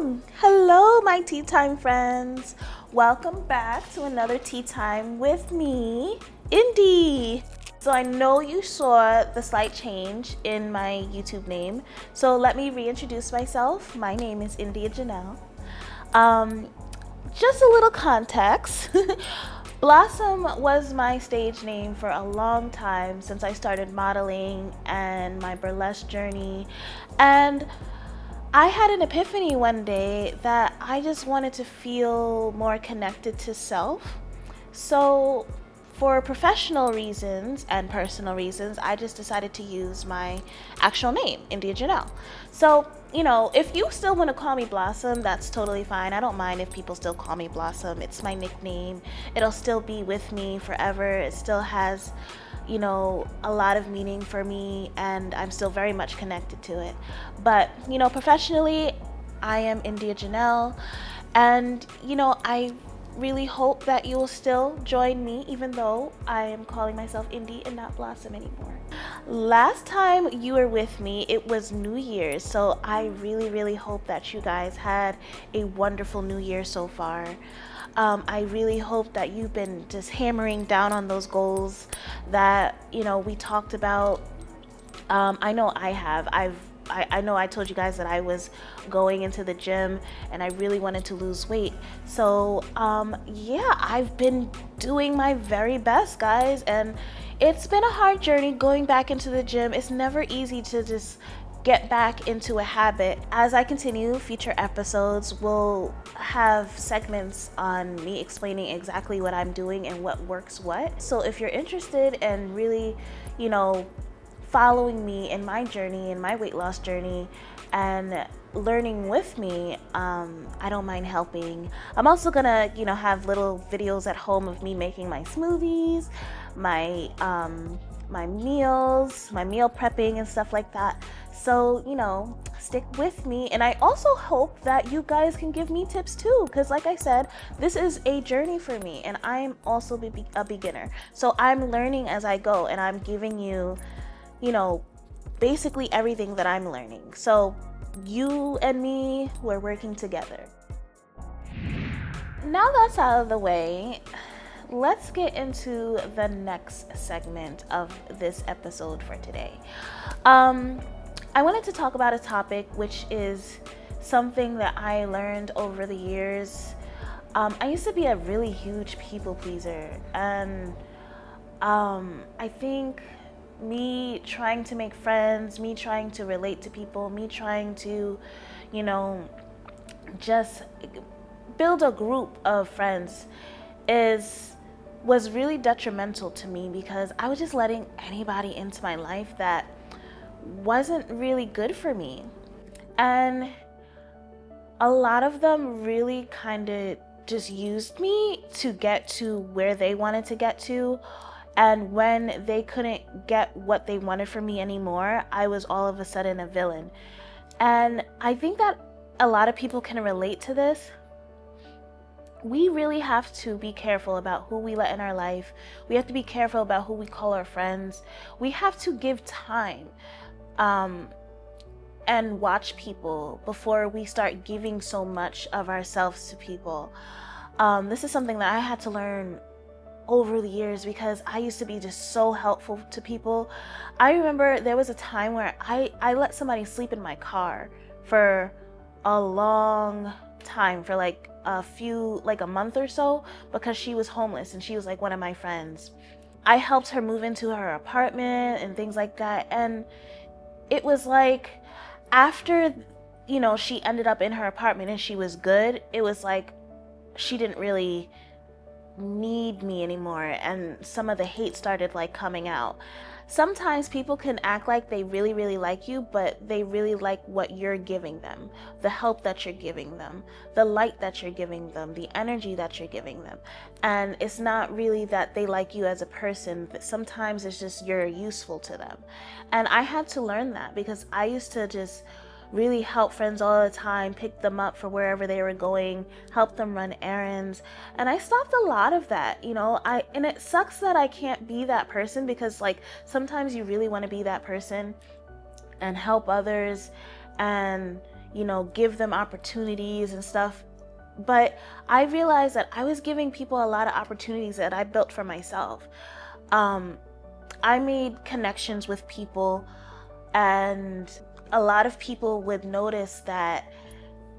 Hello, my tea time friends. Welcome back to another tea time with me, Indy. So I know you saw the slight change in my YouTube name. So let me reintroduce myself. My name is India Janelle. Just a little context. Blossom was my stage name for a long time since I started modeling and my burlesque journey. And I had an epiphany one day that I just wanted to feel more connected to self. So, for professional reasons and personal reasons, I just decided to use my actual name, India Janelle. So, if you still want to call me Blossom, that's totally fine. I don't mind if people still call me Blossom. It's my nickname. It'll still be with me forever. It still has a lot of meaning for me, and I'm still very much connected to it. But, professionally, I am India Janelle, and, I really hope that you will still join me, even though I am calling myself Indy and not Blossom anymore. Last time you were with me, it was New Year's, so I really, really hope that you guys had a wonderful New Year so far. I really hope that you've been just hammering down on those goals that, we talked about. I know I have. I know I told you guys that I was going into the gym and I really wanted to lose weight. So, I've been doing my very best, guys. And it's been a hard journey going back into the gym. It's never easy to just get back into a habit. As I continue, future episodes will have segments on me explaining exactly what I'm doing and what works what. So if you're interested in really, following me in my journey, in my weight loss journey, and learning with me, I don't mind helping. I'm also gonna, have little videos at home of me making my smoothies, my meals, my meal prepping and stuff like that. So, stick with me. And I also hope that you guys can give me tips too, because like I said, this is a journey for me and I'm also a beginner. So I'm learning as I go, and I'm giving you, basically everything that I'm learning. So you and me, we're working together. Now that's out of the way, let's get into the next segment of this episode for today. I wanted to talk about a topic which is something that I learned over the years. I used to be a really huge people pleaser, and I think me trying to make friends, me trying to relate to people, me trying to, just build a group of friends was really detrimental to me, because I was just letting anybody into my life that wasn't really good for me. And a lot of them really kind of just used me to get to where they wanted to get to. And when they couldn't get what they wanted from me anymore, I was all of a sudden a villain. And I think that a lot of people can relate to this. We really have to be careful about who we let in our life. We have to be careful about who we call our friends. We have to give time and watch people before we start giving so much of ourselves to people. This is something that I had to learn over the years, because I used to be just so helpful to people. I remember there was a time where I let somebody sleep in my car for a long time, for like a month or so, because she was homeless and she was like one of my friends. I helped her move into her apartment and things like that. And it was like, after, she ended up in her apartment and she was good, it was like she didn't really need me anymore, and some of the hate started like coming out. Sometimes people can act like they really, really like you, but they really like what you're giving them, the help that you're giving them, the light that you're giving them, the energy that you're giving them. And it's not really that they like you as a person, but sometimes it's just you're useful to them. And I had to learn that, because I used to just really help friends all the time, pick them up for wherever they were going, help them run errands. And I stopped a lot of that, and it sucks that I can't be that person, because like sometimes you really want to be that person and help others and give them opportunities and stuff. But I realized that I was giving people a lot of opportunities that I built for myself. I made connections with people, and a lot of people would notice that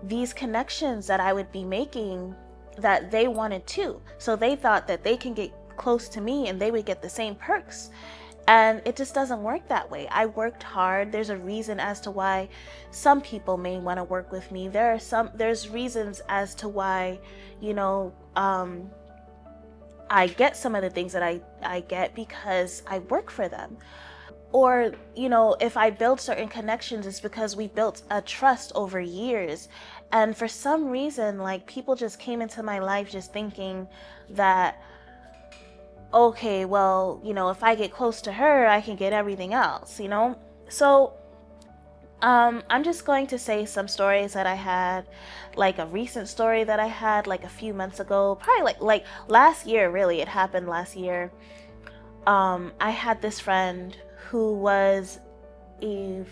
these connections that I would be making, that they wanted too. So they thought that they can get close to me and they would get the same perks. And it just doesn't work that way. I worked hard. There's a reason as to why some people may want to work with me. There's reasons as to why, I get some of the things that I get because I work for them. Or, if I build certain connections, it's because we built a trust over years. And for some reason, like, people just came into my life just thinking that, okay, well, if I get close to her, I can get everything else, So I'm just going to say some stories that I had, like a recent story that I had like a few months ago, probably like last year, really. It happened last year. I had this friend who was a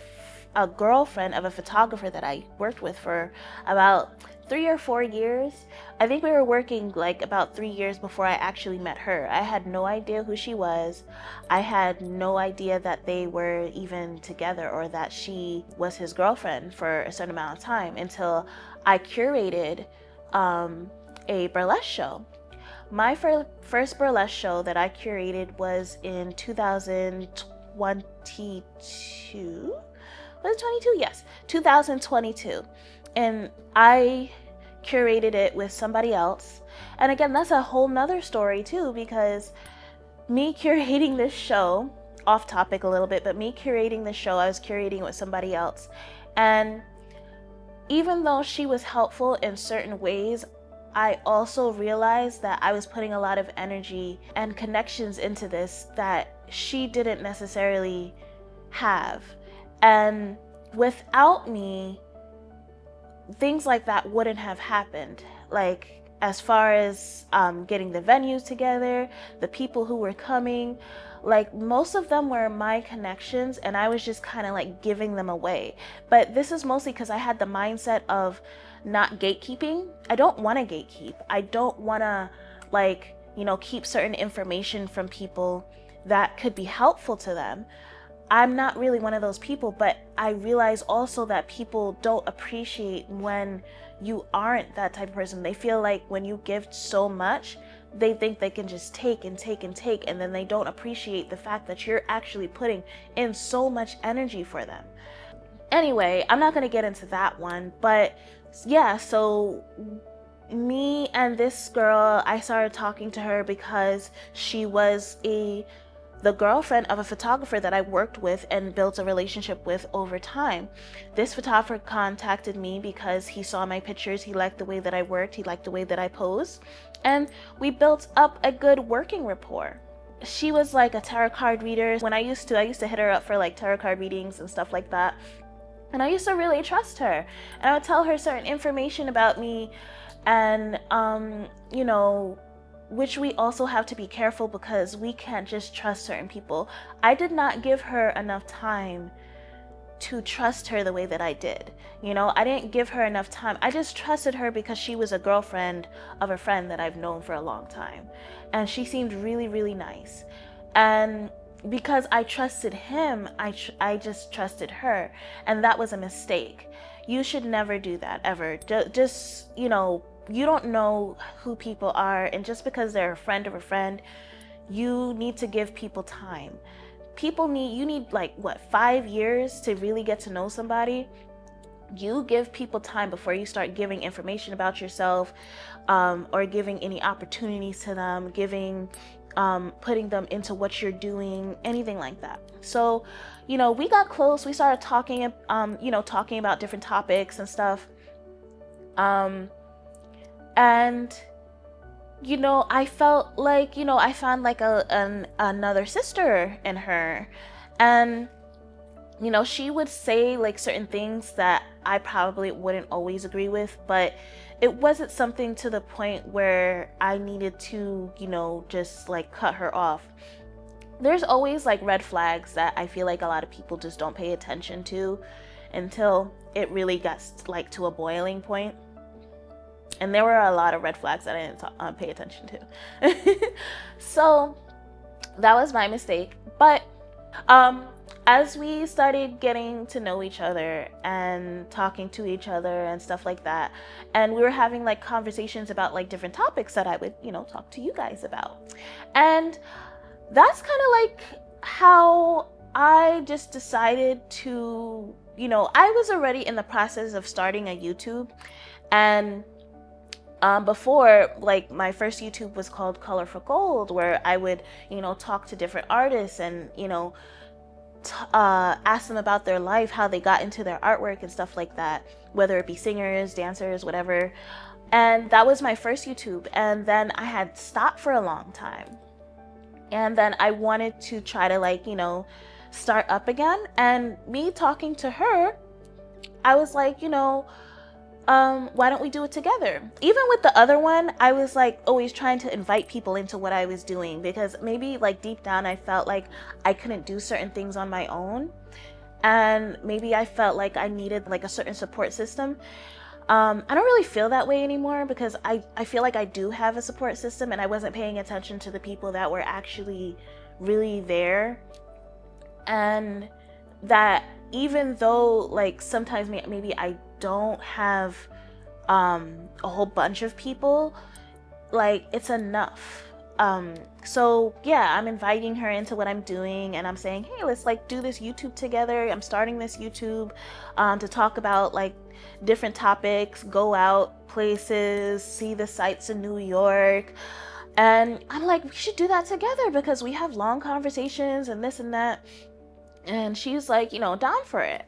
girlfriend of a photographer that I worked with for about 3 or 4 years. I think we were working like about 3 years before I actually met her. I had no idea who she was. I had no idea that they were even together or that she was his girlfriend for a certain amount of time until I curated a burlesque show. My first burlesque show that I curated was in 2022. Was it 22? Yes, 2022. And I curated it with somebody else. And again, that's a whole nother story too, because me curating this show, off topic a little bit, but me curating the show, I was curating it with somebody else. And even though she was helpful in certain ways, I also realized that I was putting a lot of energy and connections into this that she didn't necessarily have. And without me, things like that wouldn't have happened. Like, as far as getting the venues together, the people who were coming, like most of them were my connections, and I was just kind of like giving them away. But this is mostly because I had the mindset of not gatekeeping. I don't want to gatekeep. I don't want to keep certain information from people that could be helpful to them. I'm not really one of those people, but I realize also that people don't appreciate when you aren't that type of person. They feel like when you give so much, they think they can just take and take and take, and then they don't appreciate the fact that you're actually putting in so much energy for them. Anyway, I'm not going to get into that one, but yeah, so me and this girl, I started talking to her because she was the girlfriend of a photographer that I worked with and built a relationship with over time. This photographer contacted me because he saw my pictures, he liked the way that I worked, he liked the way that I posed, and we built up a good working rapport. She was like a tarot card reader. When I used to hit her up for like tarot card readings and stuff like that. And I used to really trust her. And I would tell her certain information about me, and which we also have to be careful because we can't just trust certain people. I did not give her enough time to trust her the way that I did. I didn't give her enough time. I just trusted her because she was a girlfriend of a friend that I've known for a long time. And she seemed really, really nice. And because I trusted him, I just trusted her. And that was a mistake. You should never do that, ever. Just, you don't know who people are, and just because they're a friend of a friend, you need to give people time. You need 5 years to really get to know somebody. You give people time before you start giving information about yourself, or giving any opportunities to them, putting them into what you're doing, anything like that. So, we got close. We started talking about different topics and stuff. And I felt like I found like another sister in her, and she would say like certain things that I probably wouldn't always agree with, but it wasn't something to the point where I needed to just like cut her off. There's always like red flags that I feel like a lot of people just don't pay attention to. until it really got like to a boiling point. And there were a lot of red flags that I didn't pay attention to. So that was my mistake. But as we started getting to know each other and talking to each other and stuff like that, and we were having like conversations about like different topics that I would, talk to you guys about. And that's kind of like how I just decided to, I was already in the process of starting a YouTube. And before, like, my first YouTube was called Color for Gold, where I would, talk to different artists and, ask them about their life, how they got into their artwork and stuff like that, whether it be singers, dancers, whatever. And that was my first YouTube. And then I had stopped for a long time. And then I wanted to try to, like, start up again. And me talking to her, I was like, why don't we do it together? Even with the other one, I was like always trying to invite people into what I was doing, because maybe like deep down I felt like I couldn't do certain things on my own, and maybe I felt like I needed like a certain support system. I don't really feel that way anymore, because I feel like I do have a support system, and I wasn't paying attention to the people that were actually really there. And that even though like sometimes maybe I don't have a whole bunch of people, like it's enough. So yeah, I'm inviting her into what I'm doing, and I'm saying, hey, let's like do this YouTube together. I'm starting this YouTube to talk about like different topics, go out places, see the sights in New York. And I'm like, we should do that together because we have long conversations and this and that. And she's like, down for it.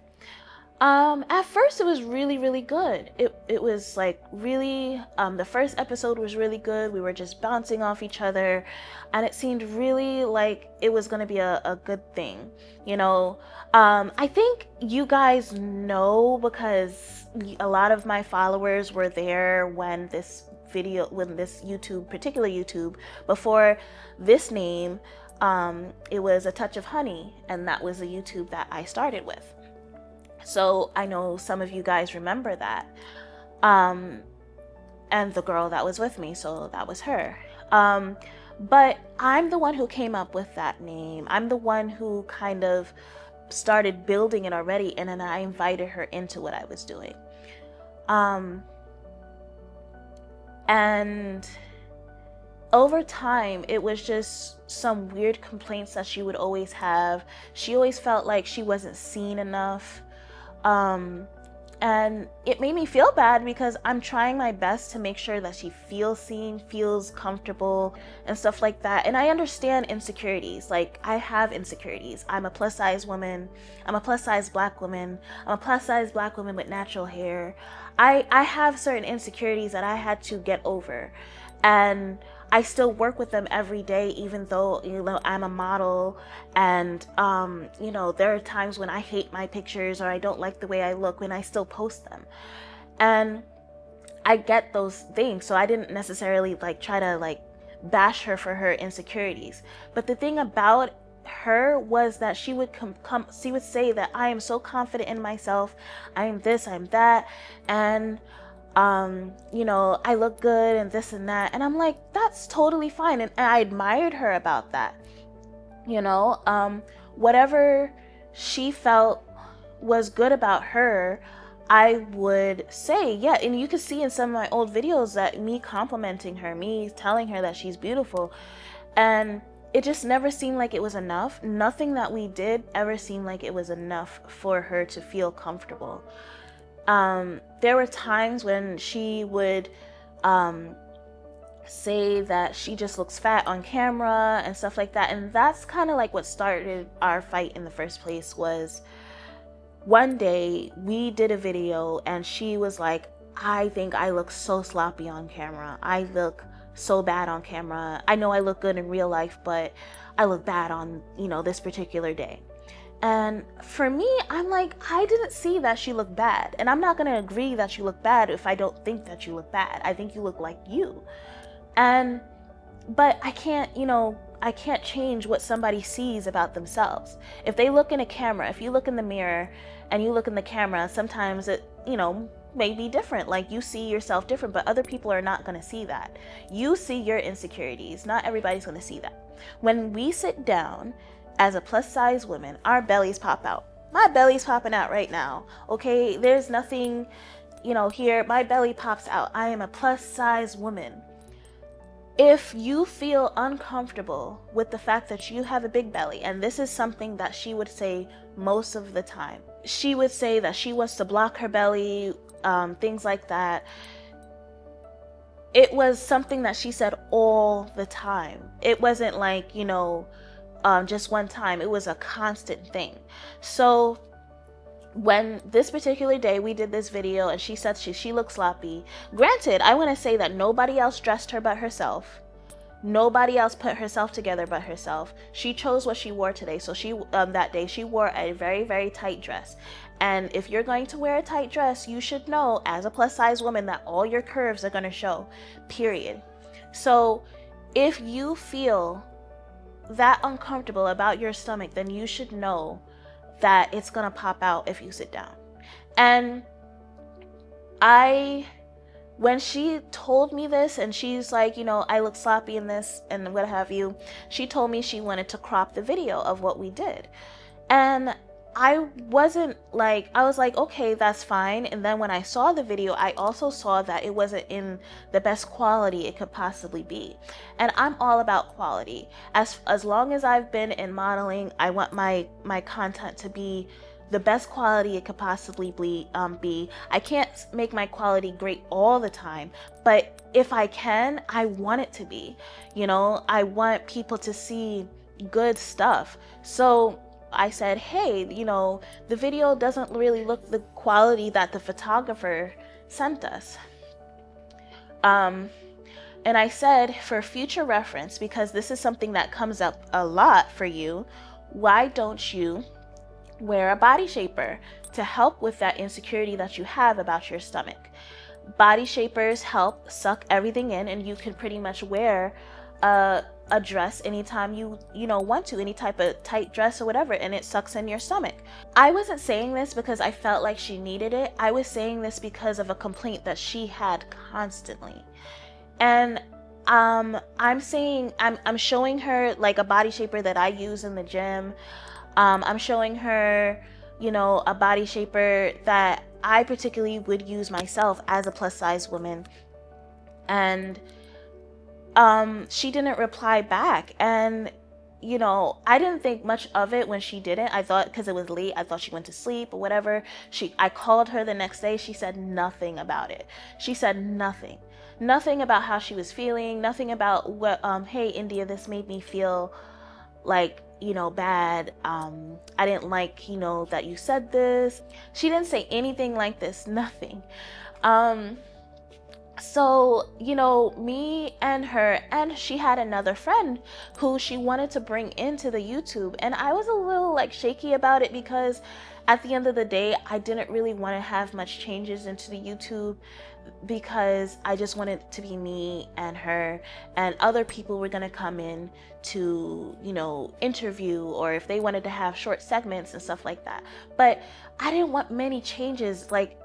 At first it was really, really good. It was like really, the first episode was really good. We were just bouncing off each other, and it seemed really like it was going to be a good thing. I think you guys know, because a lot of my followers were there when this particular YouTube, before this name, it was A Touch of Honey, and that was a YouTube that I started with. So I know some of you guys remember that. And the girl that was with me, so that was her. But I'm the one who came up with that name. I'm the one who kind of started building it already, and then I invited her into what I was doing. And over time, it was just some weird complaints that she would always have. She always felt like she wasn't seen enough. And it made me feel bad, because I'm trying my best to make sure that she feels seen, feels comfortable, and stuff like that. And I understand insecurities. Like, I have insecurities. I'm a plus size woman. I'm a plus size black woman. I'm a plus size black woman with natural hair. I have certain insecurities that I had to get over. And I still work with them every day, even though, I'm a model, and, there are times when I hate my pictures or I don't like the way I look, when I still post them. And I get those things. So I didn't necessarily like try to like bash her for her insecurities. But the thing about her was that she would she would say that I am so confident in myself. I am this, I'm that. And I look good and this and that. And I'm like, that's totally fine. And I admired her about that. Whatever she felt was good about her, I would say, yeah. And you can see in some of my old videos that me complimenting her, me telling her that she's beautiful. And it just never seemed like it was enough. Nothing that we did ever seemed like it was enough for her to feel comfortable. There were times when she would say that she just looks fat on camera and stuff like that. And that's kind of like what started our fight in the first place. Was one day we did a video and she was like, I think I look so sloppy on camera. I look so bad on camera. I know I look good in real life, but I look bad on, this particular day. And for me, I'm like, I didn't see that she looked bad. And I'm not going to agree that you look bad if I don't think that you look bad. I think you look like you. But I can't, I can't change what somebody sees about themselves. If they look in a camera, if you look in the mirror and you look in the camera, sometimes it, may be different. Like, you see yourself different, but other people are not going to see that. You see your insecurities. Not everybody's going to see that. When we sit down as a plus size woman, our bellies pop out. My belly's popping out right now. Okay. There's nothing, here. My belly pops out. I am a plus size woman. If you feel uncomfortable with the fact that you have a big belly, and this is something that she would say most of the time, she would say that she wants to block her belly, things like that. It was something that she said all the time. It wasn't like, just one time. It was a constant thing. So when this particular day we did this video and she said she looked sloppy, granted, I want to say that nobody else dressed her but herself. Nobody else put herself together but herself. She chose what she wore today. So that day she wore a very, very tight dress. And if you're going to wear a tight dress, you should know as a plus size woman that all your curves are going to show, period. So if you feel that uncomfortable about your stomach, then you should know that it's going to pop out if you sit down. And when she told me this and she's like, I look sloppy in this and what have you, she told me she wanted to crop the video of what we did. And I was like, okay, that's fine. And then when I saw the video, I also saw that it wasn't in the best quality it could possibly be. And I'm all about quality. As long as I've been in modeling, I want my content to be the best quality it could possibly be. I can't make my quality great all the time, but if I can, I want it to be. I want people to see good stuff. So I said, hey, the video doesn't really look the quality that the photographer sent us. And I said, for future reference, because this is something that comes up a lot for you, why don't you wear a body shaper to help with that insecurity that you have about your stomach? Body shapers help suck everything in, and you can pretty much wear a dress anytime you want to, any type of tight dress or whatever, and it sucks in your stomach. I wasn't saying this because I felt like she needed it. I was saying this because of a complaint that she had constantly. And I'm showing her like a body shaper that I use in the gym. I'm showing her, a body shaper that I particularly would use myself as a plus size woman. And she didn't reply back. And, I didn't think much of it when she didn't. I thought, because it was late, I thought she went to sleep or whatever. I called her the next day. She said nothing about it. She said nothing about how she was feeling, nothing about what, hey, India, this made me feel like, bad. I didn't like, that you said this. She didn't say anything like this, nothing. So, me and her, and she had another friend who she wanted to bring into the YouTube. And I was a little shaky about it because at the end of the day, I didn't really want to have much changes into the YouTube because I just wanted it to be me and her, and other people were going to come in to, interview, or if they wanted to have short segments and stuff like that. But I didn't want many changes, like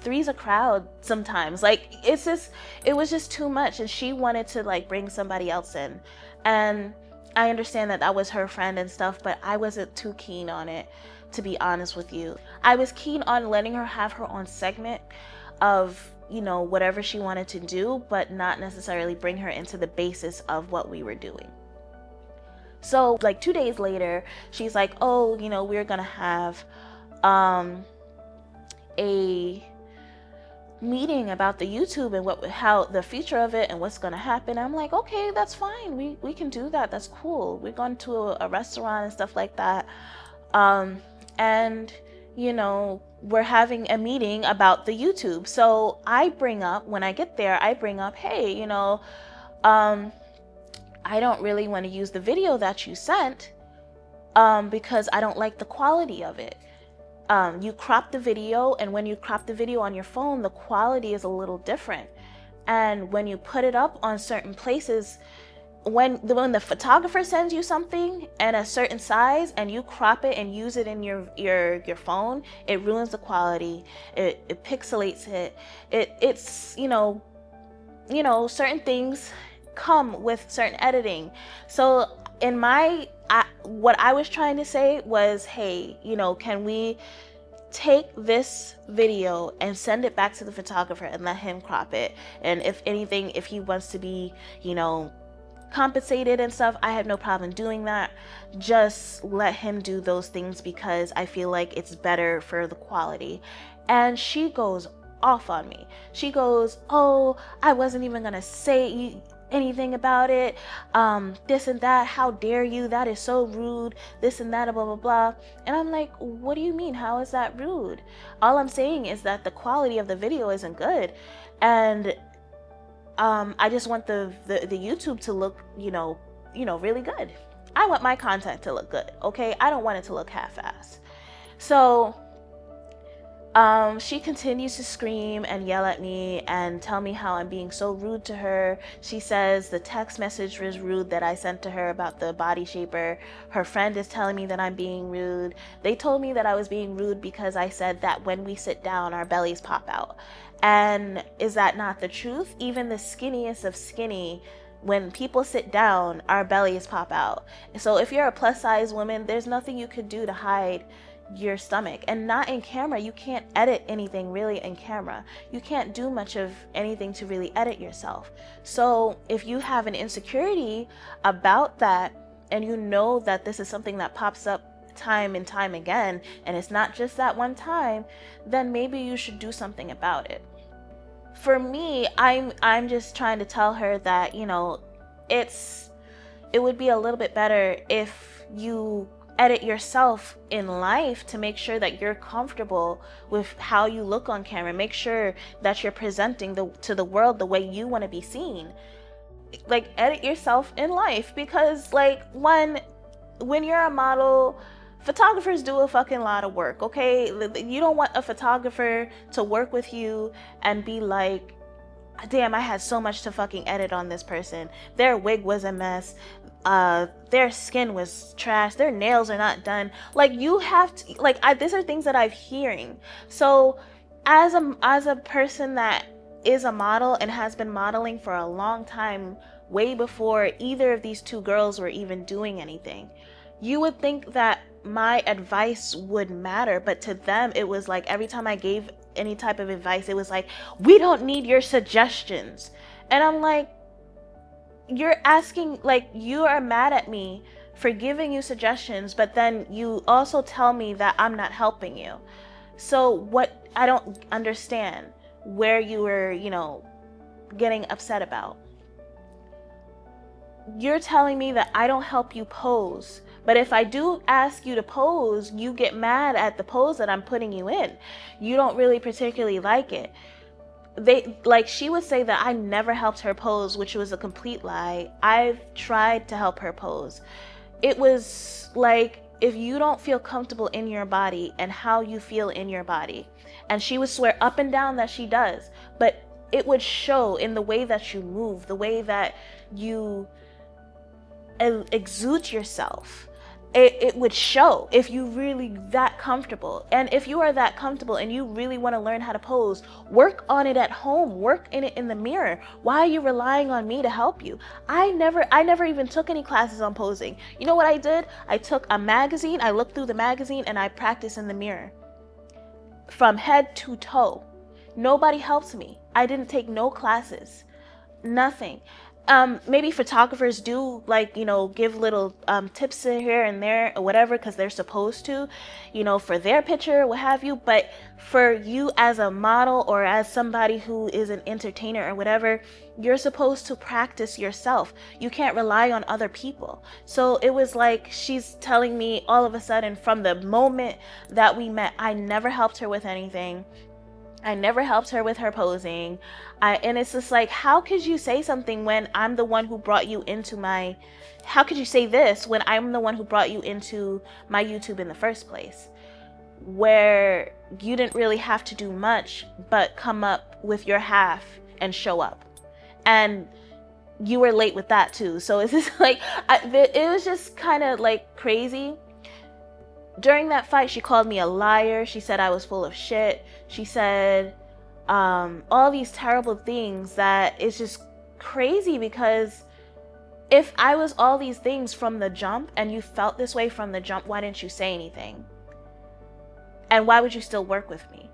three's a crowd sometimes. It was just too much, and she wanted to bring somebody else in. And I understand that was her friend and stuff, but I wasn't too keen on it, to be honest with you. I was keen on letting her have her own segment of, whatever she wanted to do, but not necessarily bring her into the basis of what we were doing. So 2 days later, she's like, oh, we're gonna have a meeting about the YouTube and how the future of it and what's gonna happen. I'm like, okay, that's fine. We can do that. That's cool. We're going to a restaurant and stuff like that. And we're having a meeting about the YouTube. So I bring up, when I get there, hey, I don't really want to use the video that you sent because I don't like the quality of it. You crop the video, and when you crop the video on your phone, the quality is a little different. And when you put it up on certain places, when the photographer sends you something in a certain size and you crop it and use it in your phone, it ruins the quality. It pixelates it. It's certain things come with certain editing. So what I was trying to say was, hey, can we take this video and send it back to the photographer and let him crop it? And if anything, if he wants to be, compensated and stuff, I have no problem doing that. Just let him do those things because I feel like it's better for the quality. And she goes off on me. She goes, oh, I wasn't even gonna say anything about it, this and that, how dare you, that is so rude, this and that, blah blah blah. And I'm like, what do you mean, how is that rude? All I'm saying is that the quality of the video isn't good, and I just want the YouTube to look, really good. I want my content to look good, okay? I don't want it to look half-assed. So she continues to scream and yell at me and tell me how I'm being so rude to her. She says the text message was rude that I sent to her about the body shaper. Her friend is telling me that I'm being rude. They told me that I was being rude because I said that when we sit down, our bellies pop out. And is that not the truth? Even the skinniest of skinny, when people sit down, our bellies pop out. So if you're a plus size woman, there's nothing you could do to hide your stomach. And not in camera. You can't edit anything really in camera. You can't do much of anything to really edit yourself. So if you have an insecurity about that, and you know that this is something that pops up time and time again, and it's not just that one time, then maybe you should do something about it. For me, I'm just trying to tell her that, it would be a little bit better if you edit yourself in life to make sure that you're comfortable with how you look on camera. Make sure that you're presenting to the world the way you want to be seen. Like, edit yourself in life, because like when you're a model, photographers do a fucking lot of work, okay? You don't want a photographer to work with you and be like, damn, I had so much to fucking edit on this person. Their wig was a mess. Their skin was trash. Their nails are not done. Like, you have to, these are things that I'm hearing. So as a person that is a model and has been modeling for a long time, way before either of these two girls were even doing anything, you would think that my advice would matter, but to them it was like every time I gave any type of advice, it was like, we don't need your suggestions. And I'm like, you're asking, like, you are mad at me for giving you suggestions, but then you also tell me that I'm not helping you. So what, I don't understand where you were, getting upset about. You're telling me that I don't help you pose, but if I do ask you to pose, you get mad at the pose that I'm putting you in. You don't really particularly like it. She would say that I never helped her pose, which was a complete lie. I've tried to help her pose. It was like, if you don't feel comfortable in your body and how you feel in your body, and she would swear up and down that she does, but it would show in the way that you move, the way that you exude yourself. It would show if you really that comfortable. And if you are that comfortable and you really want to learn how to pose, work on it at home, work in it in the mirror. Why are you relying on me to help you? I never even took any classes on posing. You know what I did? I took a magazine, I looked through the magazine, and I practiced in the mirror from head to toe. Nobody helped me. I didn't take no classes, nothing. Maybe photographers do, give little tips here and there or whatever, because they're supposed to, for their picture, what have you. But for you as a model or as somebody who is an entertainer or whatever, you're supposed to practice yourself. You can't rely on other people. So it was like she's telling me all of a sudden, from the moment that we met, I never helped her with anything. I never helped her with her posing. And it's just like, how could you say something when I'm the one who brought you into how could you say this when I'm the one who brought you into my YouTube in the first place? Where you didn't really have to do much but come up with your half and show up. And you were late with that too. So it's just like, it was just kind of like crazy. During that fight, she called me a liar. She said I was full of shit. She said all these terrible things that is just crazy, because if I was all these things from the jump and you felt this way from the jump, why didn't you say anything? And why would you still work with me?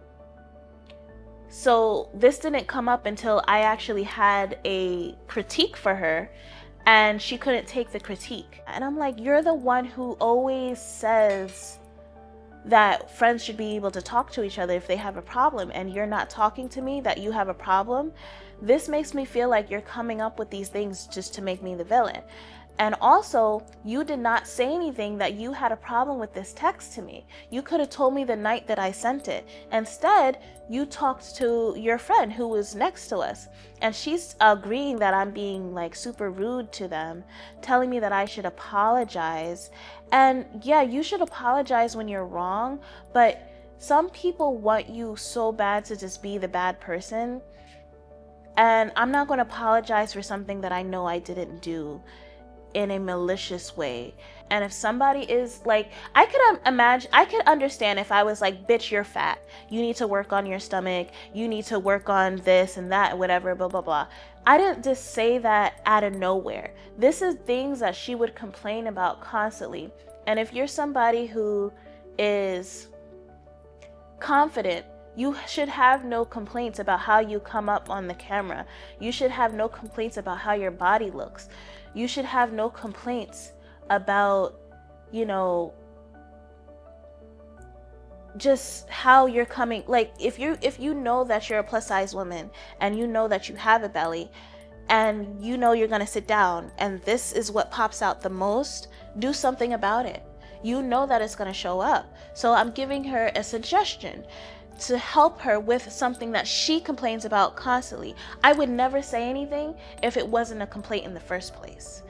So this didn't come up until I actually had a critique for her, and she couldn't take the critique. And I'm like, you're the one who always says that friends should be able to talk to each other if they have a problem, and you're not talking to me that you have a problem. This makes me feel like you're coming up with these things just to make me the villain. And also, you did not say anything that you had a problem with this text to me. You could have told me the night that I sent it. Instead, you talked to your friend who was next to us, and she's agreeing that I'm being like super rude to them, telling me that I should apologize. And yeah, you should apologize when you're wrong, but some people want you so bad to just be the bad person. And I'm not going to apologize for something that I know I didn't do in a malicious way. And if somebody is like, I could understand if I was like, bitch, you're fat, you need to work on your stomach, you need to work on this and that, whatever, blah blah blah. I didn't just say that out of nowhere. This is things that she would complain about constantly. And if you're somebody who is confident, you should have no complaints about how you come up on the camera. You should have no complaints about how your body looks. You should have no complaints about, just how you're coming. Like, if you know that you're a plus size woman and you know that you have a belly and you know you're gonna sit down and this is what pops out the most, do something about it. You know that it's gonna show up. So I'm giving her a suggestion to help her with something that she complains about constantly. I would never say anything if it wasn't a complaint in the first place.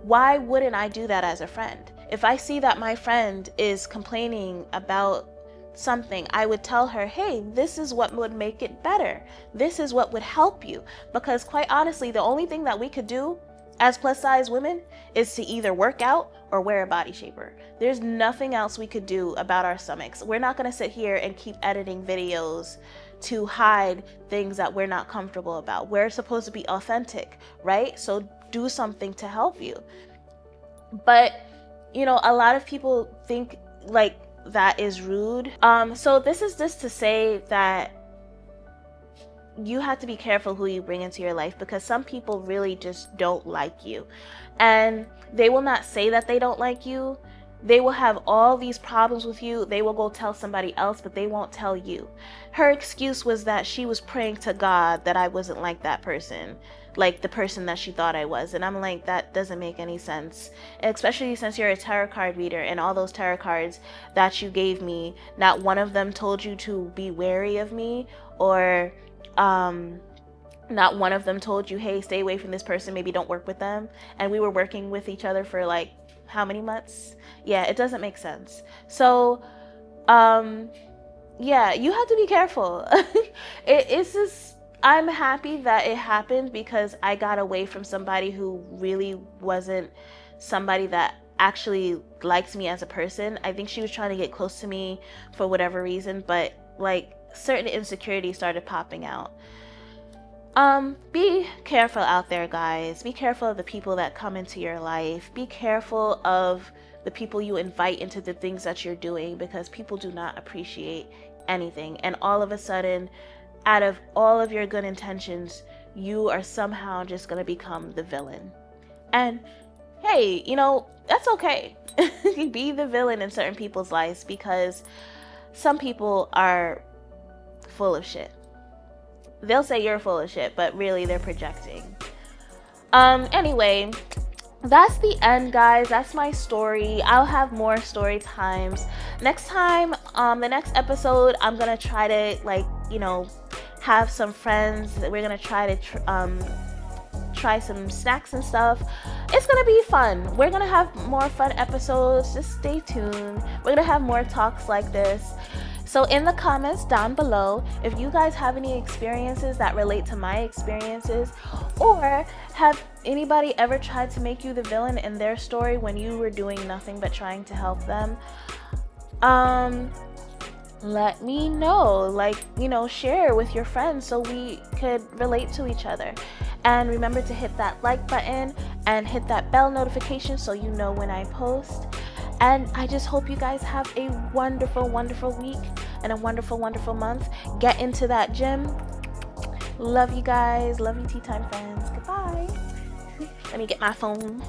Why wouldn't I do that as a friend? If I see that my friend is complaining about something, I would tell her, hey, this is what would make it better. This is what would help you. Because quite honestly, the only thing that we could do as plus size women is to either work out or wear a body shaper. There's nothing else we could do about our stomachs. We're not gonna sit here and keep editing videos to hide things that we're not comfortable about. We're supposed to be authentic, right? So do something to help you. But, a lot of people think like that is rude. So this is just to say that you have to be careful who you bring into your life, because some people really just don't like you, and they will not say that they don't like you. They will have all these problems with you. They will go tell somebody else, but they won't tell you. Her excuse was that she was praying to God that I wasn't like that person, like the person that she thought I was. And I'm like, that doesn't make any sense, especially since you're a tarot card reader, and all those tarot cards that you gave me, not one of them told you to be wary of me, or not one of them told you, hey, stay away from this person, maybe don't work with them. And we were working with each other for like how many months? Yeah, it doesn't make sense. So yeah, you have to be careful. It's just, I'm happy that it happened, because I got away from somebody who really wasn't somebody that actually likes me as a person. I think she was trying to get close to me for whatever reason, but like certain insecurities started popping out. Be careful out there, guys. Be careful of the people that come into your life. Be careful of the people you invite into the things that you're doing, because people do not appreciate anything. And all of a sudden, out of all of your good intentions, you are somehow just going to become the villain. And hey, that's okay. Be the villain in certain people's lives, because some people are full of shit. They'll say you're full of shit, but really they're projecting. Anyway, that's the end, guys. That's my story. I'll have more story times next time. The next episode, I'm gonna try to have some friends. We're gonna try to try some snacks and stuff. It's gonna be fun. We're gonna have more fun episodes. Just stay tuned. We're gonna have more talks like this. So in the comments down below, if you guys have any experiences that relate to my experiences, or have anybody ever tried to make you the villain in their story when you were doing nothing but trying to help them, let me know. Like, share with your friends so we could relate to each other. And remember to hit that like button and hit that bell notification so you know when I post. And I just hope you guys have a wonderful, wonderful week and a wonderful, wonderful month. Get into that gym. Love you guys. Love you, tea time friends. Goodbye. Let me get my phone.